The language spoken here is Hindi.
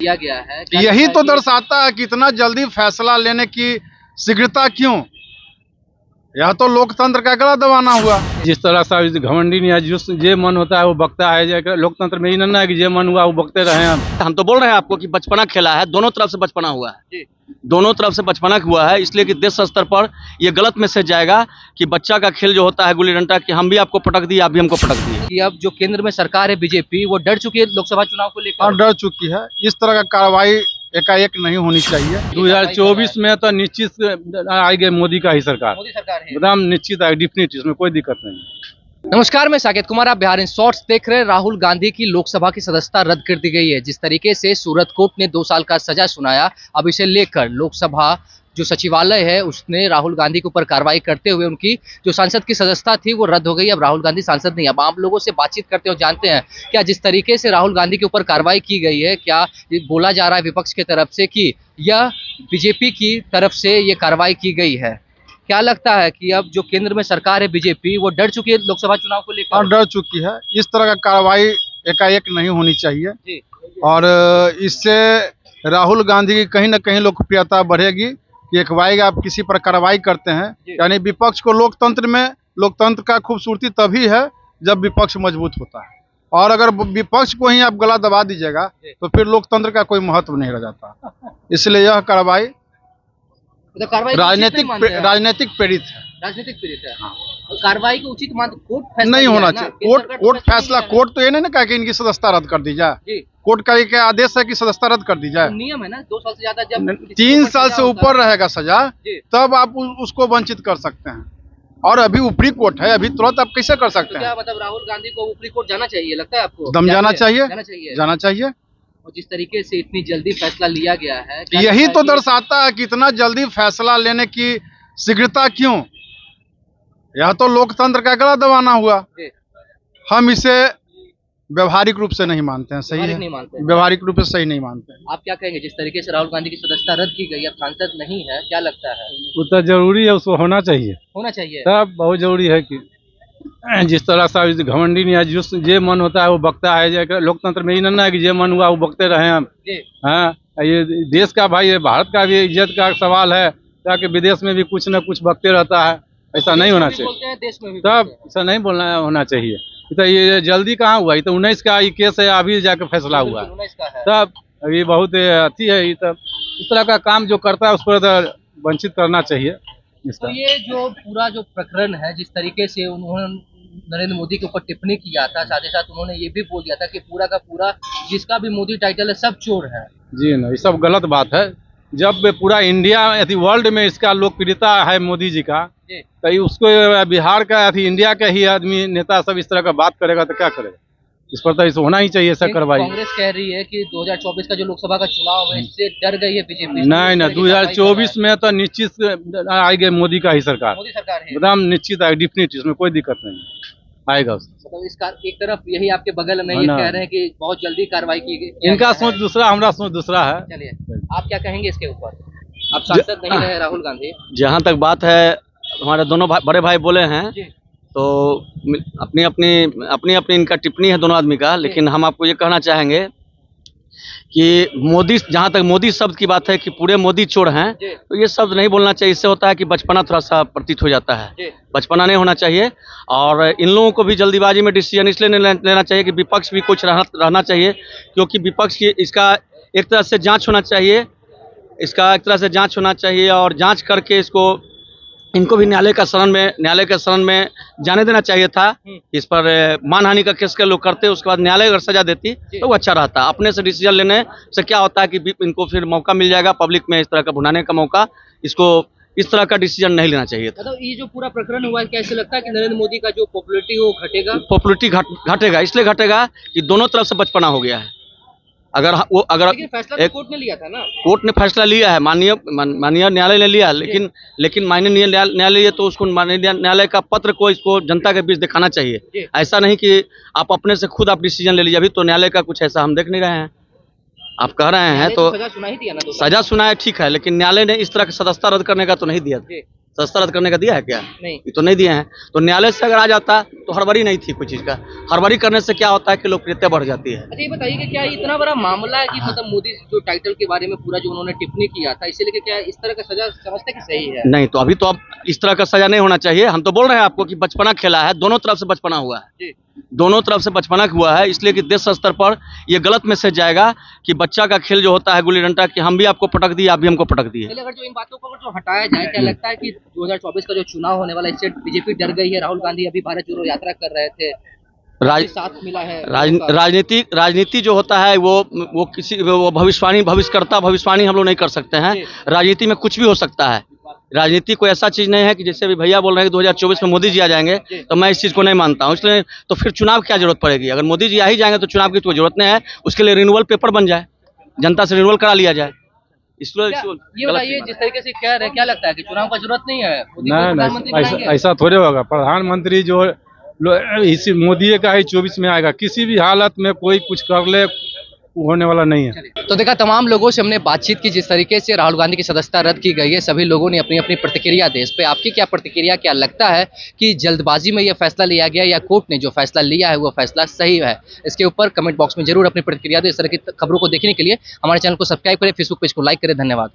दिया गया है। यही तो दर्शाता है कि इतना जल्दी फैसला लेने की शीघ्रता क्यों। यह तो लोकतंत्र का गला दबाना हुआ। जिस तरह से घमंडी नहीं है, जो मन होता है वो बकता है। लोकतंत्र में ही ना है कि जो मन हुआ वो बकते रहे। हम तो बोल रहे हैं आपको कि बचपना खेला है, दोनों तरफ से बचपना हुआ है, दोनों तरफ से बचपना हुआ है। इसलिए कि देश स्तर पर ये गलत मैसेज जाएगा कि बच्चा का खेल जो होता है गुल्ली डंडा, कि हम भी आपको पटक दिए, आप भी हमको पटक दिए। कि अब जो केंद्र में सरकार है बीजेपी, वो डर चुकी है लोकसभा चुनाव को लेकर। डर चुकी है। इस तरह का कार्रवाई एकाएक नहीं होनी चाहिए। 2024 में तो निश्चित आएगी मोदी का ही सरकार। मोदी सरकार है एकदम निश्चित है, डिफिनिट, इसमें कोई दिक्कत नहीं। नमस्कार, मैं साकेत कुमार, आप बिहार इन शॉर्ट्स देख रहे हैं। राहुल गांधी की लोकसभा की सदस्यता रद्द कर दी गई है। जिस तरीके से सूरत कोर्ट ने 2 साल का सजा सुनाया, अब इसे लेकर लोकसभा जो सचिवालय है उसने राहुल गांधी के ऊपर कार्रवाई करते हुए उनकी जो सांसद की सदस्यता थी वो रद्द हो गई। अब राहुल गांधी सांसद नहीं। अब आम लोगों से बातचीत करते हुए जानते हैं क्या जिस तरीके से राहुल गांधी के ऊपर कार्रवाई की गई है, क्या बोला जा रहा है विपक्ष की तरफ से कि यह बीजेपी की तरफ से ये कार्रवाई की गई है। क्या लगता है कि अब जो केंद्र में सरकार है बीजेपी, वो डर चुकी है लोकसभा चुनाव को लेकर। डर चुकी है। इस तरह का कार्रवाई एकाएक नहीं होनी चाहिए जी। और इससे राहुल गांधी की कहीं ना कहीं लोकप्रियता बढ़ेगी। एक वाइग आप किसी पर कार्रवाई करते हैं, यानी विपक्ष को लोकतंत्र का खूबसूरती तभी है जब विपक्ष मजबूत होता है। और अगर विपक्ष को ही आप गला दबा दीजिएगा तो फिर लोकतंत्र का कोई महत्व नहीं रह जाता। इसलिए यह कार्रवाई राजनीतिक प्रेरित है। राजनीतिक प्रेरित है। कार्रवाई को उचित कोर्ट फैसला नहीं होना चाहिए। कोर्ट फैसला, कोर्ट तो ये नहीं ना कहा कि इनकी सदस्यता रद्द कर दी जाए। कोर्ट का एक आदेश है कि सदस्यता रद्द कर दी जाए। तो नियम है ना, 2 साल से ज्यादा, जब 3 साल से ऊपर रहेगा सजा तब आप उसको वंचित कर सकते हैं। और अभी ऊपरी कोर्ट है, अभी तुरंत आप कैसे कर सकते हैं। क्या मतलब राहुल गांधी को ऊपरी कोर्ट जाना चाहिए, लगता है आपको? दम जाना चाहिए। और जिस तरीके से इतनी जल्दी फैसला लिया गया है, यही तो दर्शाता है कि इतना जल्दी फैसला लेने की शीघ्रता क्यों। यह तो लोकतंत्र का गला दबाना हुआ। हम इसे व्यवहारिक रूप से नहीं मानते हैं। सही है, व्यवहारिक रूप से सही नहीं मानते हैं। आप क्या कहेंगे जिस तरीके से राहुल गांधी की सदस्यता रद्द की गई, अब सांसद नहीं है, क्या लगता है? वो तो जरूरी है, उसको होना चाहिए तब बहुत जरूरी है कि जिस तरह से घमंडी नहीं है, जो मन होता है वो बकता है। लोकतंत्र में ही ना है कि जो मन हुआ वो बकते रहे। हम ये देश का भाई, भारत का भी इज्जत का सवाल है, ताकि विदेश में भी कुछ न कुछ बकते रहता है। ऐसा नहीं होना चाहिए। देश में भी तब ऐसा नहीं बोलना होना चाहिए। तो ये जल्दी कहाँ हुआ, ये तो 19 का ये केस है, अभी जाकर फैसला हुआ। तब अभी बहुत अति है। ये तब इस तरह का काम जो करता है उस पर वंचित करना चाहिए। तो ये जो पूरा जो प्रकरण है, जिस तरीके से उन्होंने नरेंद्र मोदी के ऊपर टिप्पणी किया था, साथ ही साथ उन्होंने ये भी बोल दिया था कि पूरा का पूरा जिसका भी मोदी टाइटल है सब चोर है। जी ना, ये सब गलत बात है। जब पूरा इंडिया वर्ल्ड में इसका लोकप्रियता है मोदी जी का, तो उसको बिहार का इंडिया का ही आदमी नेता सब इस तरह का बात करेगा तो क्या करेगा। इस पर तो इस होना ही चाहिए सर कार्रवाई। कांग्रेस कह रही है कि 2024 का जो लोकसभा का चुनाव है इससे डर गई है बीजेपी। नहीं, 2024 में तो निश्चित आएगी मोदी का ही सरकार। मोदी सरकार है एकदम निश्चित है, डिफिनिट, इसमें कोई दिक्कत नहीं आएगा। मतलब इसका एक तरफ यही आपके बगल में ये कह रहे हैं कि बहुत जल्दी कार्रवाई की गई। इनका सोच दूसरा, हमारा सोच दूसरा है। चलिए, आप क्या कहेंगे इसके ऊपर? अब सांसद नहीं रहे राहुल गांधी। जहाँ तक बात है, हमारे दोनों बड़े भाई बोले हैं, तो अपनी अपनी इनका टिप्पणी है दोनों आदमी का। लेकिन हम आपको ये कहना चाहेंगे कि मोदी, जहाँ तक मोदी शब्द की बात है कि पूरे मोदी चोर हैं, तो ये शब्द नहीं बोलना चाहिए। इससे होता है कि बचपना थोड़ा सा प्रतीत हो जाता है। बचपना नहीं होना चाहिए। और इन लोगों को भी जल्दीबाजी में डिसीजन इसलिए नहीं लेना चाहिए कि विपक्ष भी कुछ रहना चाहिए, क्योंकि विपक्ष की इसका एक तरह से जाँच होना चाहिए। और जाँच करके इनको भी न्यायालय के शरण में जाने देना चाहिए था। इस पर मानहानि का केस के लोग करते, उसके बाद न्यायालय अगर सजा देती तो वो अच्छा रहता। अपने से डिसीजन लेने से क्या होता है कि इनको फिर मौका मिल जाएगा पब्लिक में इस तरह का भुनाने का मौका। इसको इस तरह का डिसीजन नहीं लेना चाहिए था। मतलब ये जो पूरा प्रकरण हुआ है, कैसे लगता है कि नरेंद्र मोदी का जो पॉपुलरिटी वो घटेगा? पॉपुलरिटी घटेगा, इसलिए घटेगा कि दोनों तरफ से बचपना हो गया है। अगर फैसला तो कोर्ट ने लिया था ना, कोर्ट ने फैसला लिया है, माननीय न्यायालय ने लिया, लेकिन माननीय न्यायालय तो उसको माननीय न्यायालय का पत्र को इसको जनता के बीच दिखाना चाहिए। ऐसा नहीं कि आप अपने से खुद आप डिसीजन ले लीजिए। अभी तो न्यायालय का कुछ ऐसा हम देख नहीं रहे हैं। आप कह रहे हैं तो सजा सुना ही दिया ना, सजा सुना है, ठीक है, लेकिन न्यायालय ने इस तरह की सदस्यता रद्द करने का तो नहीं दिया। सदस्यता रद्द करने का दिया है क्या? नहीं। ये तो नहीं दिए हैं। तो न्यायालय से अगर आ जाता तो हड़बड़ी नहीं थी कोई चीज का। हड़बड़ी करने से क्या होता है कि लोकप्रियता बढ़ जाती है। अच्छा ये बताइए कि क्या इतना बड़ा मामला है कि मतलब मोदी जो टाइटल के बारे में पूरा जो उन्होंने टिप्पणी किया था, इसीलिए कि क्या इस तरह का सजा समझते कि सही है? नहीं, तो अभी तो अब इस तरह का सजा नहीं होना चाहिए। हम तो बोल रहे हैं आपको कि बचपना खेला है, दोनों तरफ से बचपना हुआ है, जी। दोनों तरफ से बचपना हुआ है, इसलिए कि देश स्तर पर ये गलत मैसेज जाएगा कि बच्चा का खेल जो होता है गुल्ली डंडा, कि हम भी आपको पटक दिए, आप भी हमको पटक दिए। पहले अगर जो इन बातों को अगर जो हटाया जाए, क्या लगता है कि 2024 का जो चुनाव होने वाला है इससे बीजेपी डर गई है? राहुल गांधी अभी भारत जोड़ो यात्रा कर रहे थे, साथ मिला है राजनीति जो होता है वो किसी वो भविष्यवाणी हम लोग नहीं कर सकते हैं। राजनीति में कुछ भी हो सकता है। राजनीति कोई ऐसा चीज नहीं है कि जैसे अभी भैया बोल रहे हैं कि 2024 में मोदी जी आ जाएंगे, तो मैं इस चीज को नहीं मानता हूँ। इसलिए तो फिर चुनाव क्या जरूरत पड़ेगी? अगर मोदी जी आ ही जाएंगे तो चुनाव की तो जरूरत नहीं है। उसके लिए रिन्यूअल पेपर बन जाए, जनता से रिन्यूअल करा लिया जाए। इसलिए ये बताइए, जिस तरीके से कह रहे हैं, क्या लगता है कि चुनाव का जरूरत नहीं है? नहीं, ऐसा थोड़े होगा। प्रधानमंत्री जो इसी मोदी का ही 24 में आएगा। किसी भी हालत में कोई कुछ कर ले, होने वाला नहीं है। तो देखा, तमाम लोगों से हमने बातचीत की, जिस तरीके से राहुल गांधी की सदस्यता रद्द की गई है, सभी लोगों ने अपनी अपनी प्रतिक्रिया दी। इस पे आपकी क्या प्रतिक्रिया? क्या लगता है कि जल्दबाजी में यह फैसला लिया गया या कोर्ट ने जो फैसला लिया है वो फैसला सही है? इसके ऊपर कमेंट बॉक्स में जरूर अपनी प्रतिक्रिया दें। इस तरह की खबरों को देखने के लिए हमारे चैनल को सब्सक्राइब करें, फेसबुक पेज को लाइक करें। धन्यवाद।